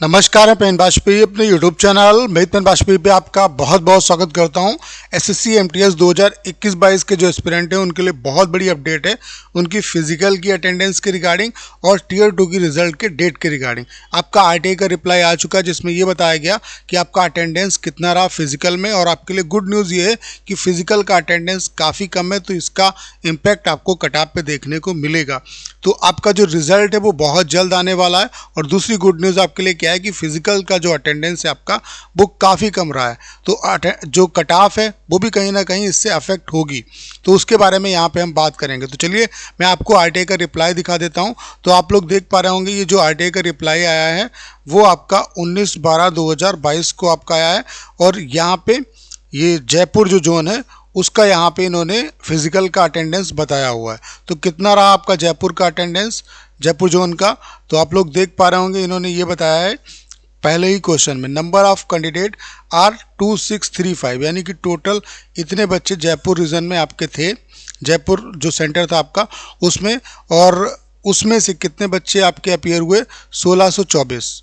नमस्कार, मैं पेन वाजपेयी अपने YouTube चैनल मैं पेन वाजपेयी पे आपका बहुत बहुत स्वागत करता हूं। एसएससी एमटीएस 2021-22 के जो एस्पिरेंट हैं उनके लिए बहुत बड़ी अपडेट है। उनकी फिजिकल की अटेंडेंस के रिगार्डिंग और टीयर 2 की रिजल्ट के डेट के रिगार्डिंग आपका आरटीआई का रिप्लाई आ चुका है, जिसमें ये बताया गया कि आपका अटेंडेंस कितना रहा फिजिकल में। और आपके लिए गुड न्यूज़ ये है कि फिजिकल का अटेंडेंस काफ़ी कम है, तो इसका इम्पैक्ट आपको कटऑफ पे देखने को मिलेगा। तो आपका जो रिजल्ट है वो बहुत जल्द आने वाला है। और दूसरी गुड न्यूज़ आपके लिए क्या है कि फिजिकल का जो अटेंडेंस है आपका वो काफ़ी कम रहा है, तो जो कट ऑफ है वो भी कहीं ना कहीं इससे अफेक्ट होगी। तो उसके बारे में यहाँ पे हम बात करेंगे। तो चलिए मैं आपको आरटीआई का रिप्लाई दिखा देता हूँ। तो आप लोग देख पा रहे होंगे ये जो आरटीआई का रिप्लाई आया है वो आपका 19/12/2022 को आपका आया है। और यहाँ पे ये जयपुर जो जोन है उसका यहाँ पे इन्होंने फिजिकल का अटेंडेंस बताया हुआ है। तो कितना रहा आपका जयपुर का अटेंडेंस, जयपुर जोन का, तो आप लोग देख पा रहे होंगे इन्होंने ये बताया है पहले ही क्वेश्चन में, नंबर ऑफ कैंडिडेट आर 2635, यानी कि टोटल इतने बच्चे जयपुर रीजन में आपके थे, जयपुर जो सेंटर था आपका उसमें। और उसमें से कितने बच्चे आपके अपीयर हुए, 1624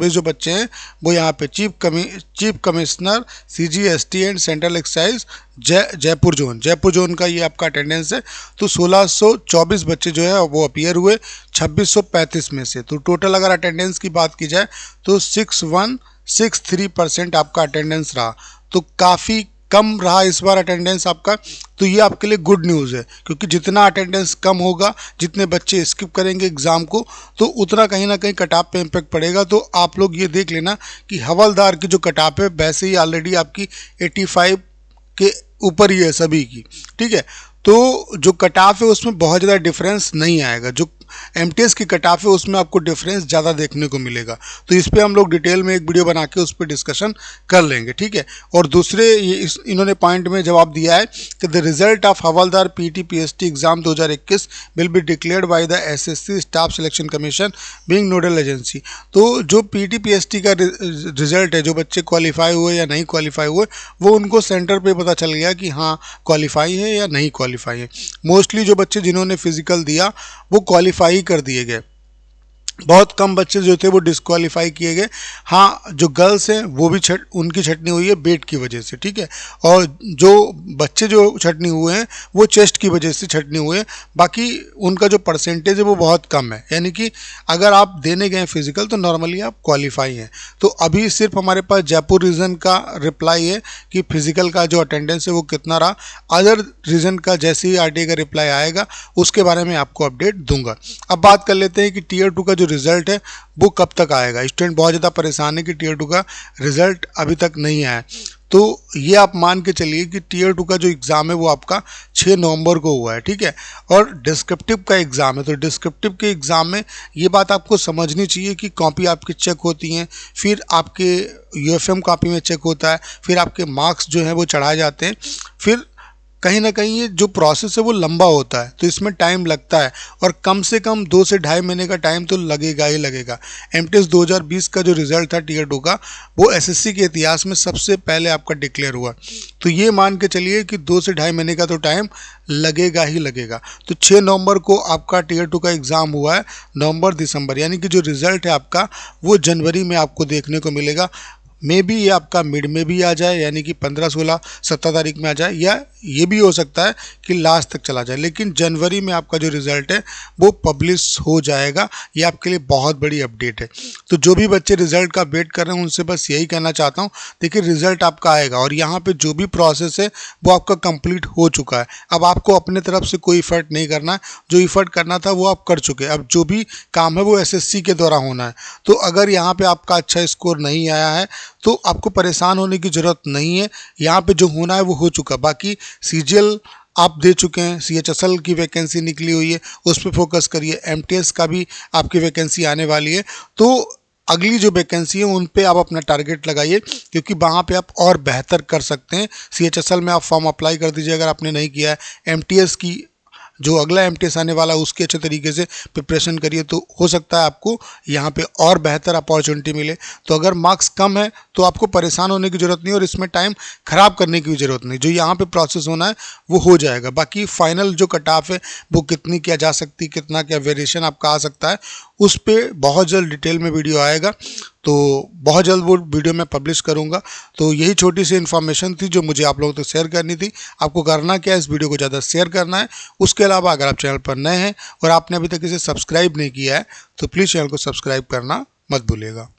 जो बच्चे हैं वो यहाँ पे chief commissioner CGST and central excise Jaipur zone का ये आपका अटेंडेंस है। तो 1624 बच्चे जो है वो अपीयर हुए 2635 में से। तो टोटल अगर अटेंडेंस की बात की जाए तो 6163% आपका अटेंडेंस रहा। तो काफ़ी कम रहा इस बार अटेंडेंस आपका। तो ये आपके लिए गुड न्यूज़ है, क्योंकि जितना अटेंडेंस कम होगा, जितने बच्चे स्किप करेंगे एग्ज़ाम को, तो उतना कहीं ना कहीं कटऑफ पे इम्पेक्ट पड़ेगा। तो आप लोग ये देख लेना कि हवलदार की जो कटऑफ है वैसे ही ऑलरेडी आपकी 85 के ऊपर ही है सभी की, ठीक है। तो जो कटऑफ है उसमें बहुत ज़्यादा डिफरेंस नहीं आएगा। जो एमटीएस की कटऑफ है उसमें आपको डिफरेंस ज़्यादा देखने को मिलेगा। तो इस पर हम लोग डिटेल में एक वीडियो बना के उस पर डिस्कशन कर लेंगे, ठीक है। और दूसरे इन्होंने पॉइंट में जवाब दिया है कि the result of havildar PT PST exam 2021 will be declared by the assessee staff selection commission being nodal agency. तो जो पीटी पीएसटी का रिजल्ट है, जो बच्चे क्वालिफाई हुए या नहीं क्वालिफाई हुए, वो उनको सेंटर पे पता चल गया कि हाँ क्वालिफाई है या नहीं क्वालिफाई है। मोस्टली जो बच्चे जिन्होंने फिजिकल दिया वो क्वालिफाई कर दिए गए, बहुत कम बच्चे जो थे वो डिस्क्वालीफाई किए गए। हाँ, जो गर्ल्स हैं वो भी उनकी छटनी हुई है वेट की वजह से, ठीक है। और जो बच्चे जो छटनी हुए हैं वो चेस्ट की वजह से छटनी हुए हैं। बाकी उनका जो परसेंटेज है वो बहुत कम है, यानी कि अगर आप देने गए फिजिकल तो नॉर्मली आप क्वालिफाई हैं। तो अभी सिर्फ हमारे पास जयपुर रीजन का रिप्लाई है कि फिजिकल का जो अटेंडेंस है वो कितना रहा। अदर रीजन का जैसे ही आरटीआई का रिप्लाई आएगा उसके बारे में आपको अपडेट दूंगा। अब बात कर लेते हैं कि टीयर 2 का जो रिजल्ट है वो कब तक आएगा। स्टूडेंट बहुत ज़्यादा परेशान है कि टीयर 2 का रिजल्ट अभी तक नहीं आया। तो ये आप मान के चलिए कि टीयर 2 का जो एग्ज़ाम है वो आपका 6 नवंबर को हुआ है, ठीक है। और डिस्क्रिप्टिव का एग्ज़ाम है, तो डिस्क्रिप्टिव के एग्ज़ाम में ये बात आपको समझनी चाहिए कि कॉपी आपकी चेक होती हैं, फिर आपके यूएफएम कॉपी में चेक होता है, फिर आपके मार्क्स जो हैं वो चढ़ाए जाते हैं, फिर कहीं ना कहीं ये जो प्रोसेस है वो लंबा होता है, तो इसमें टाइम लगता है। और कम से कम 2 से ढाई महीने का टाइम तो लगेगा ही लगेगा। एमटीएस 2020 का जो रिजल्ट था टीयर 2 का वो एसएससी के इतिहास में सबसे पहले आपका डिक्लेयर हुआ। तो ये मान के चलिए कि 2 से ढाई महीने का तो टाइम लगेगा ही लगेगा। तो 6 नवंबर को आपका टीयर 2 का एग्ज़ाम हुआ है, नवंबर दिसंबर, यानी कि जो रिज़ल्ट है आपका वो जनवरी में आपको देखने को मिलेगा। मे बी ये आपका मिड में भी आ जाए, यानी कि 15, 16, 17 तारीख में आ जाए, या ये भी हो सकता है कि लास्ट तक चला जाए, लेकिन जनवरी में आपका जो रिज़ल्ट है वो पब्लिश हो जाएगा। ये आपके लिए बहुत बड़ी अपडेट है। तो जो भी बच्चे रिज़ल्ट का वेट कर रहे हैं उनसे बस यही कहना चाहता हूँ, देखिए रिज़ल्ट आपका आएगा और यहाँ पे जो भी प्रोसेस है वो आपका कंप्लीट हो चुका है। अब आपको अपने तरफ से कोई इफ़र्ट नहीं करना है, जो इफ़र्ट करना था वो आप कर चुके हैं। अब जो भी काम है वो एसएससी के द्वारा होना है। तो अगर यहाँ पर आपका अच्छा स्कोर नहीं आया है तो आपको परेशान होने की ज़रूरत नहीं है, यहाँ पे जो होना है वो हो चुका। बाकी सीजीएल आप दे चुके हैं, सीएचएसएल की वैकेंसी निकली हुई है, उस पर फोकस करिए। एमटीएस का भी आपकी वैकेंसी आने वाली है, तो अगली जो वैकेंसी है उन पे आप अपना टारगेट लगाइए, क्योंकि वहाँ पे आप और बेहतर कर सकते हैं। सीएचएसएल में आप फॉर्म अप्लाई कर दीजिए अगर आपने नहीं किया है। एमटीएस की जो अगला एमटीएस आने वाला है उसकी अच्छे तरीके से प्रिपरेशन करिए, तो हो सकता है आपको यहाँ पे और बेहतर अपॉर्चुनिटी मिले। तो अगर मार्क्स कम है तो आपको परेशान होने की ज़रूरत नहीं और इसमें टाइम ख़राब करने की भी ज़रूरत नहीं, जो यहाँ पे प्रोसेस होना है वो हो जाएगा। बाकी फाइनल जो कट ऑफ है वो कितनी किया जा सकती है, कितना क्या वेरिएशन आपका आ सकता है, उस पर बहुत जल्द डिटेल में वीडियो आएगा, तो बहुत जल्द वो वीडियो मैं पब्लिश करूंगा। तो यही छोटी सी इन्फॉर्मेशन थी जो मुझे आप लोगों तक शेयर करनी थी। आपको करना क्या है, इस वीडियो को ज़्यादा शेयर करना है। उसके अलावा अगर आप चैनल पर नए हैं और आपने अभी तक इसे सब्सक्राइब नहीं किया है तो प्लीज़ चैनल को सब्सक्राइब करना मत भूलिएगा।